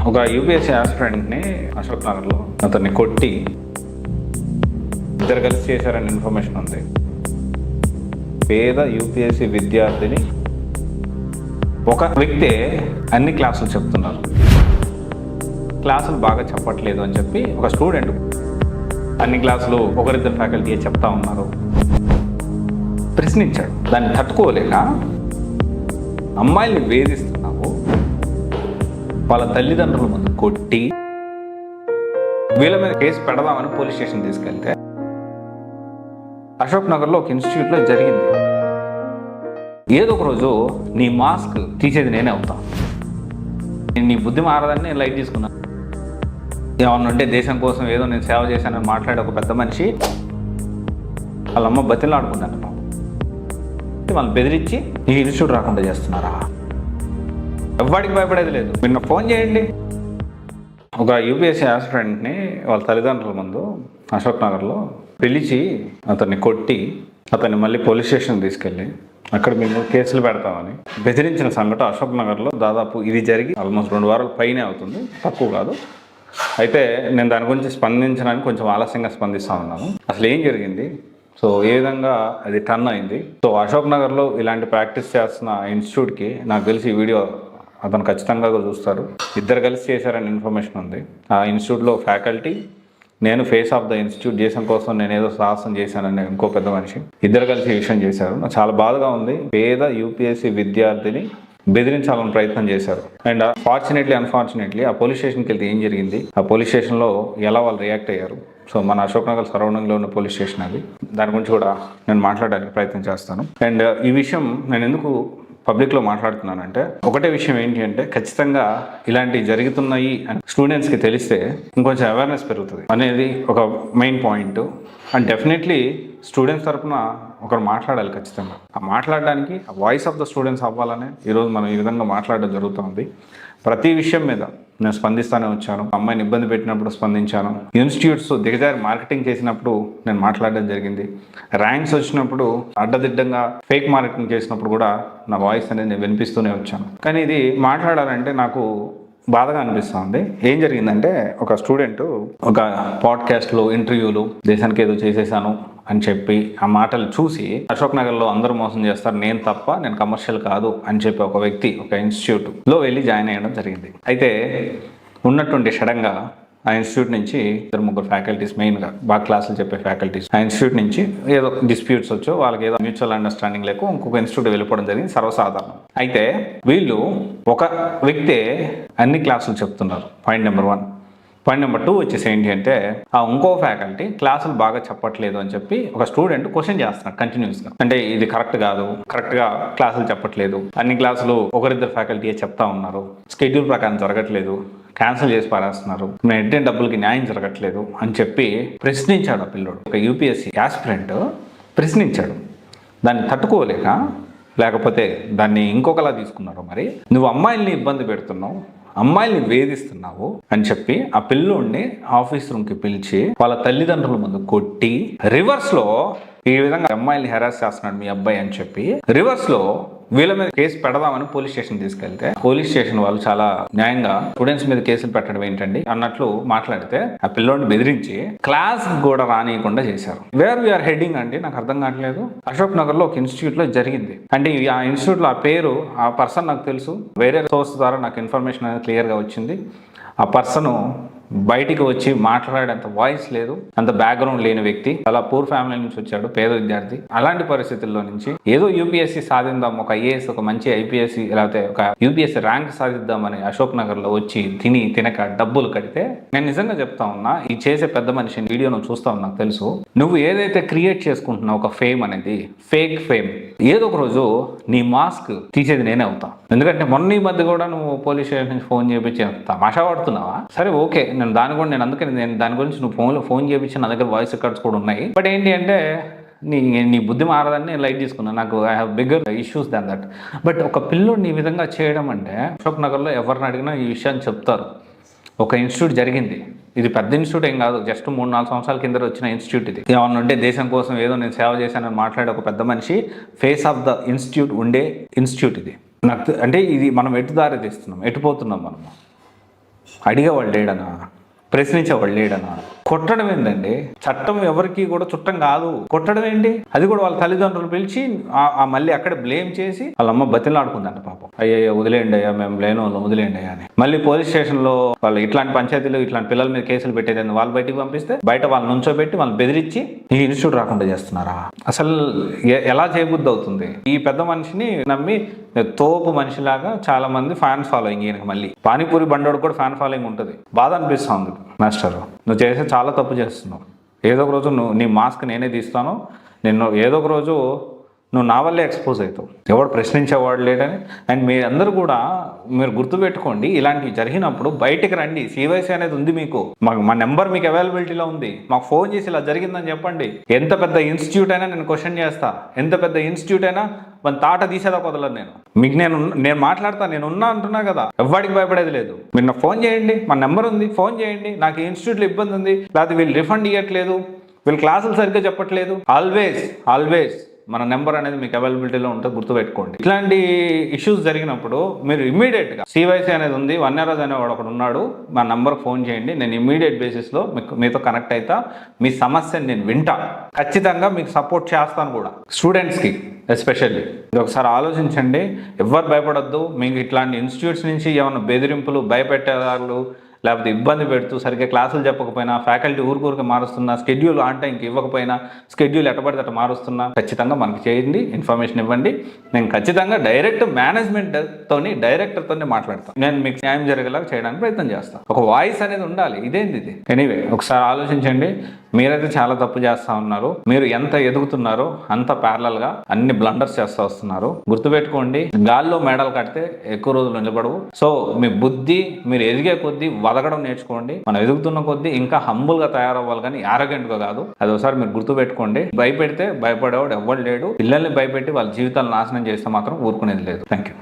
ఒక యూపీఎస్సీ ఆస్పిరెంట్ని అశోక్ నగర్లో అతన్ని కొట్టి ఇద్దరు కలిసి చేశారని ఇన్ఫర్మేషన్ ఉంది. పేద యూపీఎస్సీ విద్యార్థిని ఒక వ్యక్తే అన్ని క్లాసులు చెప్తున్నారు, క్లాసులు బాగా చెప్పట్లేదు అని చెప్పి ఒక స్టూడెంట్ అన్ని క్లాసులు ఒకరిద్దరు ఫ్యాకల్టీ చెప్తా ఉన్నారు ప్రశ్నించాడు. దాన్ని తట్టుకోలేక అమ్మాయిల్ని వేధిస్తున్నావు, వాళ్ళ తల్లిదండ్రుల ముందు కొట్టి వీళ్ళ మీద కేసు పెడదామని పోలీస్ స్టేషన్ తీసుకెళ్తే అశోక్ నగర్లో ఒక ఇన్స్టిట్యూట్లో జరిగింది. ఏదో ఒక రోజు నీ మాస్క్ తీసేది నేనే అవుతా, నీ బుద్ధి మారదని నేను లైట్ తీసుకున్నాను. ఏమన్నా ఉంటే దేశం కోసం ఏదో నేను సేవ చేశానని మాట్లాడే ఒక పెద్ద మనిషి వాళ్ళమ్మ బతిలాడుకున్నాను, వాళ్ళు బెదిరించి ఈ ఇన్స్టిట్యూట్ రాకుండా చేస్తున్నారా? ఎవ్వడికి భయపడేది లేదు. నిన్న ఫోన్ చేయండి. ఒక యూపీఎస్సీ ఆస్పిరెంట్ని వాళ్ళ తల్లిదండ్రుల ముందు అశోక్ నగర్లో పిలిచి అతన్ని కొట్టి అతన్ని మళ్ళీ పోలీస్ స్టేషన్ తీసుకెళ్ళి అక్కడ మేము కేసులు పెడతామని బెదిరించిన సంఘటన అశోక్ నగర్లో దాదాపు ఇది జరిగి ఆల్మోస్ట్ 2 వారాల పైనే అవుతుంది, తక్కువ కాదు. అయితే నేను దాని గురించి స్పందించడానికి కొంచెం ఆలస్యంగా స్పందిస్తూ ఉన్నాను. అసలు ఏం జరిగింది, సో ఏ విధంగా అది టర్న్ అయింది. సో అశోక్ నగర్లో ఇలాంటి ప్రాక్టీస్ చేస్తున్న ఇన్స్టిట్యూట్కి నాకు తెలిసి ఈ వీడియో అతను ఖచ్చితంగా చూస్తారు. ఇద్దరు కలిసి చేశారని ఇన్ఫర్మేషన్ ఉంది. ఆ ఇన్స్టిట్యూట్లో ఫ్యాకల్టీ, నేను ఫేస్ ఆఫ్ ద ఇన్స్టిట్యూట్ దేశం కోసం నేను ఏదో సాహసం చేశానని ఇంకో పెద్ద మనిషి ఇద్దరు కలిసి ఈ విషయం చేశారు. నాకు చాలా బాధగా ఉంది. పేద యూపీఎస్సీ విద్యార్థిని బెదిరించాలని ప్రయత్నం చేశారు. అండ్ అన్ఫార్చునేట్లీ ఆ పోలీస్ స్టేషన్కి వెళ్తే ఏం జరిగింది, ఆ పోలీస్ స్టేషన్లో ఎలా వాళ్ళు రియాక్ట్ అయ్యారు. సో మన అశోక్ నగర్ సరౌండింగ్లో ఉన్న పోలీస్ స్టేషన్ అది. దాని గురించి కూడా నేను మాట్లాడడానికి ప్రయత్నం చేస్తాను. అండ్ ఈ విషయం నేను ఎందుకు పబ్లిక్లో మాట్లాడుతున్నానంటే, ఒకటే విషయం ఏంటి అంటే, ఖచ్చితంగా ఇలాంటివి జరుగుతున్నాయి అని స్టూడెంట్స్కి తెలిస్తే ఇంకొంచెం అవేర్నెస్ పెరుగుతుంది అనేది ఒక main point. And definitely students తరఫున ఒకరు మాట్లాడాలి ఖచ్చితంగా. ఆ మాట్లాడడానికి ఆ వాయిస్ ఆఫ్ ద స్టూడెంట్స్ అవ్వాలనే ఈరోజు మనం ఈ విధంగా మాట్లాడడం జరుగుతుంది. ప్రతి విషయం మీద నేను స్పందిస్తూనే వచ్చాను. అమ్మాయిని ఇబ్బంది పెట్టినప్పుడు స్పందించాను. ఇన్స్టిట్యూట్స్ దిగజారి మార్కెటింగ్ చేసినప్పుడు నేను మాట్లాడడం జరిగింది. ర్యాంక్స్ వచ్చినప్పుడు అడ్డదిడ్డంగా ఫేక్ మార్కెటింగ్ చేసినప్పుడు కూడా నా వాయిస్ అనేది నేను వినిపిస్తూనే వచ్చాను. కానీ ఇది మాట్లాడాలంటే నాకు బాధగా అనిపిస్తుంది. ఏం జరిగిందంటే, ఒక స్టూడెంట్ ఒక పాడ్కాస్ట్లో ఇంటర్వ్యూలు దేశానికి ఏదో చేసేసాను అని చెప్పి ఆ మాటలు చూసి అశోక్ నగర్లో అందరూ మోసం చేస్తారు, నేను తప్ప, నేను కమర్షియల్ కాదు అని చెప్పి ఒక వ్యక్తి ఒక ఇన్స్టిట్యూట్లో వెళ్ళి జాయిన్ అయ్యడం జరిగింది. అయితే ఉన్నటువంటి సడన్గా ఆ ఇన్స్టిట్యూట్ నుంచి 2-3 ఫ్యాకల్టీస్, మెయిన్గా బాగా క్లాసులు చెప్పే ఫ్యాకల్టీస్ ఆ ఇన్స్టిట్యూట్ నుంచి ఏదో డిస్ప్యూట్స్ వచ్చో వాళ్ళకి ఏదో మ్యూచువల్ అండర్స్టాండింగ్ లేక ఇంకొక ఇన్స్టిట్యూట్ వెళ్ళిపోవడం జరిగింది, సర్వసాధారణం. అయితే వీళ్ళు ఒక వ్యక్తే అన్ని క్లాసులు చెప్తున్నారు, పాయింట్ నెంబర్ 1. పాయింట్ నెంబర్ 2 వచ్చేసి ఏంటి అంటే, ఆ ఇంకో ఫ్యాకల్టీ క్లాసులు బాగా చెప్పట్లేదు అని చెప్పి ఒక స్టూడెంట్ క్వశ్చన్ చేస్తున్నాడు కంటిన్యూస్గా. అంటే ఇది కరెక్ట్ కాదు, కరెక్ట్గా క్లాసులు చెప్పట్లేదు, అన్ని క్లాసులు ఒకరిద్దరు ఫ్యాకల్టీ చెప్తా ఉన్నారు, స్కెడ్యూల్ ప్రకారం జరగట్లేదు, క్యాన్సిల్ చేసి పారేస్తున్నారు, నేను ఎట్టే డబ్బులకి న్యాయం జరగట్లేదు అని చెప్పి ప్రశ్నించాడు ఆ పిల్లోడు. ఒక యూపీఎస్సీ ఆస్పిరెంట్ ప్రశ్నించాడు. దాన్ని తట్టుకోలేక, లేకపోతే దాన్ని ఇంకొకలా తీసుకున్నారు, మరి నువ్వు అమ్మాయిల్ని ఇబ్బంది పెడుతున్నావు, అమ్మాయిల్ని వేధిస్తున్నావు అని చెప్పి ఆ పిల్లోడిని ఆఫీస్ రూమ్కి పిలిచి వాళ్ళ తల్లిదండ్రుల ముందు కొట్టి రివర్స్లో ఈ విధంగా అమ్మాయిల్ని హెరాస్ చేస్తున్నాడు మీ అబ్బాయి అని చెప్పి రివర్స్లో వీళ్ళ మీద కేసు పెడదామని పోలీస్ స్టేషన్ తీసుకెళ్తే పోలీస్ స్టేషన్ వాళ్ళు చాలా న్యాయంగా స్టూడెంట్స్ మీద కేసులు పెట్టడం ఏంటండి అన్నట్లు మాట్లాడితే ఆ పిల్లోడిని బెదిరించి క్లాస్ కూడా రానియకుండా చేశారు. వేర్ వీఆర్ హెడ్డింగ్ అండి నాకు అర్థం కావట్లేదు. అశోక్ నగర్లో ఒక ఇన్స్టిట్యూట్లో జరిగింది. అంటే ఆ ఇన్స్టిట్యూట్లో ఆ పేరు, ఆ పర్సన్ నాకు తెలుసు, వేరే సోర్స్ ద్వారా నాకు ఇన్ఫర్మేషన్ అనేది క్లియర్గా వచ్చింది. ఆ పర్సన్ బయటికి వచ్చి మాట్లాడేంత వాయిస్ లేదు, అంత బ్యాక్గ్రౌండ్ లేని వ్యక్తి, చాలా పూర్ ఫ్యామిలీ నుంచి వచ్చాడు, పేద విద్యార్థి. అలాంటి పరిస్థితుల్లో నుంచి ఏదో యూపీఎస్సీ సాధిద్దాం, ఒక ఐఏఎస్, ఒక మంచి ఐపీఎస్సీ, లేకపోతే ఒక యూపీఎస్సీ ర్యాంక్ సాధిద్దామని అశోక్ నగర్లో వచ్చి తినక డబ్బులు కడితే, నేను నిజంగా చెప్తా ఉన్నా, ఈ చేసే పెద్ద మనిషి వీడియో నువ్వు చూస్తా ఉన్నా తెలుసు, నువ్వు ఏదైతే క్రియేట్ చేసుకుంటున్నావు ఒక ఫేమ్ అనేది ఫేక్ ఫేమ్, ఏదో ఒక రోజు నీ మాస్క్ తీసేది నేనే అవుతా. ఎందుకంటే మొన్న ఈ మధ్య కూడా నువ్వు పోలీస్ స్టేషన్ నుంచి ఫోన్ చేయించి తమాషా పడుతున్నావా? సరే ఓకే, నేను దాని గురించి నువ్వు ఫోన్ చేయించి నా దగ్గర వాయిస్ రికార్డ్స్ కూడా ఉన్నాయి. బట్ ఏంటి అంటే నీ బుద్ధి మారదని నేను లైట్ తీసుకున్నాను. నాకు I have bigger issues than that. But ఒక పిల్లోడిని ఈ విధంగా చేయడం అంటే, అశోక్ నగర్లో ఎవరిని అడిగినా ఈ విషయాన్ని చెప్తారు. ఒక ఇన్స్టిట్యూట్ జరిగింది, ఇది పెద్ద ఇన్స్టిట్యూట్ ఏం కాదు, జస్ట్ 3-4 సంవత్సరాల కింద వచ్చిన ఇన్స్టిట్యూట్ ఇది. ఏమన్నా ఉంటే దేశం కోసం ఏదో నేను సేవ చేశానని మాట్లాడే ఒక పెద్ద మనిషి ఫేస్ ఆఫ్ ద ఇన్స్టిట్యూట్ ఉండే ఇన్స్టిట్యూట్ ఇది. నాకు అంటే ఇది మనం ఎటు దారి తీస్తున్నాం, ఎటు పోతున్నాం మనము. అడిగేవాళ్ళు లేడనా, ప్రశ్నించేవాళ్ళు లేడనా? కొట్టడం ఏంటండి? చట్టం ఎవరికి కూడా చుట్టం కాదు. కొట్టడం ఏంటి? అది కూడా వాళ్ళ తల్లిదండ్రులు పిలిచి మళ్ళీ అక్కడ బ్లేమ్ చేసి వాళ్ళ అమ్మ బతిలాడుకుందంట పాపం. అయ్యయ్యో వదిలేండి అయ్యా, మేము లేని వాళ్ళం వదిలేండి అయ్యా అని. మళ్ళీ పోలీస్ స్టేషన్లో వాళ్ళు ఇట్లాంటి పంచాయతీలు ఇట్లాంటి పిల్లల మీద కేసులు పెట్టేది వాళ్ళు బయటికి పంపిస్తే బయట వాళ్ళు నుంచోబెట్టి వాళ్ళు బెదిరించి ఈ ఇన్స్టిట్యూట్ రాకుండా చేస్తున్నారా? అసలు ఎలా చేయబుద్ధి అవుతుంది? ఈ పెద్ద మనిషిని నమ్మి తోపు మనిషిలాగా చాలా మంది ఫ్యాన్స్ ఫాలోయింగ్. ఈయనకి మళ్ళీ పానీపూరి బండోడు కూడా ఫ్యాన్ ఫాలోయింగ్ ఉంటుంది. బాధ అనిపిస్తుంది. మాస్టర్, నువ్వు చేసే చాలా తప్పు చేస్తున్నావు. ఏదో ఒక రోజు నీ మాస్క్ నేనే తీస్తాను, నిన్ను ఏదో ఒక రోజు నువ్వు నా వల్లే ఎక్స్పోజ్ అవుతావు. ఎవడు ప్రశ్నించేవాడు లేడని. అండ్ మీరందరూ కూడా మీరు గుర్తుపెట్టుకోండి, ఇలాంటివి జరిగినప్పుడు బయటికి రండి. సివైసీ అనేది ఉంది మీకు, మా నెంబర్ మీకు అవైలబిలిటీలో ఉంది. మాకు ఫోన్ చేసి ఇలా జరిగిందని చెప్పండి. ఎంత పెద్ద ఇన్స్టిట్యూట్ అయినా నేను క్వశ్చన్ చేస్తా. ఎంత పెద్ద ఇన్స్టిట్యూట్ అయినా మన తాట తీసేదా కుదరలేదు. మీకు నేను మాట్లాడతా, నేను ఉన్నా అంటున్నా కదా. ఎవరికి భయపడేది లేదు. మీరు నాకు ఫోన్ చేయండి, మా నెంబర్ ఉంది, ఫోన్ చేయండి. నాకు ఈ ఇన్స్టిట్యూట్లో ఇబ్బంది ఉంది, లేకపోతే వీళ్ళు రిఫండ్ ఇవ్వట్లేదు, వీళ్ళు క్లాసులు సరిగ్గా చెప్పట్లేదు, ఆల్వేస్ మన నెంబర్ అనేది మీకు అవైలబిలిటీలో ఉంటుంది. గుర్తుపెట్టుకోండి. ఇట్లాంటి ఇష్యూస్ జరిగినప్పుడు మీరు ఇమ్మీడియట్గా సివైసీ అనేది ఉంది, వన్యరాజ్ అనేవాడు ఒకడు ఉన్నాడు, మా నెంబర్ ఫోన్ చేయండి. నేను ఇమ్మీడియట్ బేసిస్లో మీతో కనెక్ట్ అవుతా. మీ సమస్యని నేను వింటా, ఖచ్చితంగా మీకు సపోర్ట్ చేస్తాను కూడా. స్టూడెంట్స్కి ఎస్పెషల్లీ ఇది ఒకసారి ఆలోచించండి. ఎవరు భయపడొద్దు. మీకు ఇట్లాంటి ఇన్స్టిట్యూట్స్ నుంచి ఏమైనా బెదిరింపులు, భయపెట్టేవాళ్ళు, లేకపోతే ఇబ్బంది పెడుతూ సరిగ్గా క్లాసులు చెప్పకపోయినా, ఫ్యాకల్టీ ఊరికి మారుస్తున్నా, స్కెడ్యూల్ ఆన్ టైంకి ఇవ్వకపోయినా, స్కెడ్యూల్ ఎట్టబడితే అట్ట మారుస్తున్నా, ఖచ్చితంగా మనకి చేయండి, ఇన్ఫర్మేషన్ ఇవ్వండి. నేను ఖచ్చితంగా డైరెక్ట్ మేనేజ్మెంట్తోని, డైరెక్టర్తోనే మాట్లాడతాను. నేను మీకు న్యాయం జరిగేలాగా చేయడానికి ప్రయత్నం చేస్తాను. ఒక వాయిస్ అనేది ఉండాలి. ఇదేంది ఇది? ఎనీవే, ఒకసారి ఆలోచించండి. మీరైతే చాలా తప్పు చేస్తూ ఉన్నారు. మీరు ఎంత ఎదుగుతున్నారో అంత ప్యారలల్గా అన్ని బ్లండర్స్ చేస్తూ వస్తున్నారు. గుర్తుపెట్టుకోండి, గాల్లో మేడలు కడితే ఎక్కువ రోజులు నిలబడవు. సో మీ బుద్ధి, మీరు ఎదిగే కొద్దీ వదగడం నేర్చుకోండి. మనం ఎదుగుతున్న కొద్దీ ఇంకా హంబుల్గా తయారవ్వాలి, కానీ యారగెంట్గా కాదు. అది ఒకసారి మీరు గుర్తుపెట్టుకోండి. భయపెడితే భయపడేవాడు ఎవ్వడు లేడు. పిల్లల్ని భయపెట్టి వాళ్ళ జీవితాలు నాశనం చేస్తే మాత్రం ఊరుకునేది లేదు. Thank you.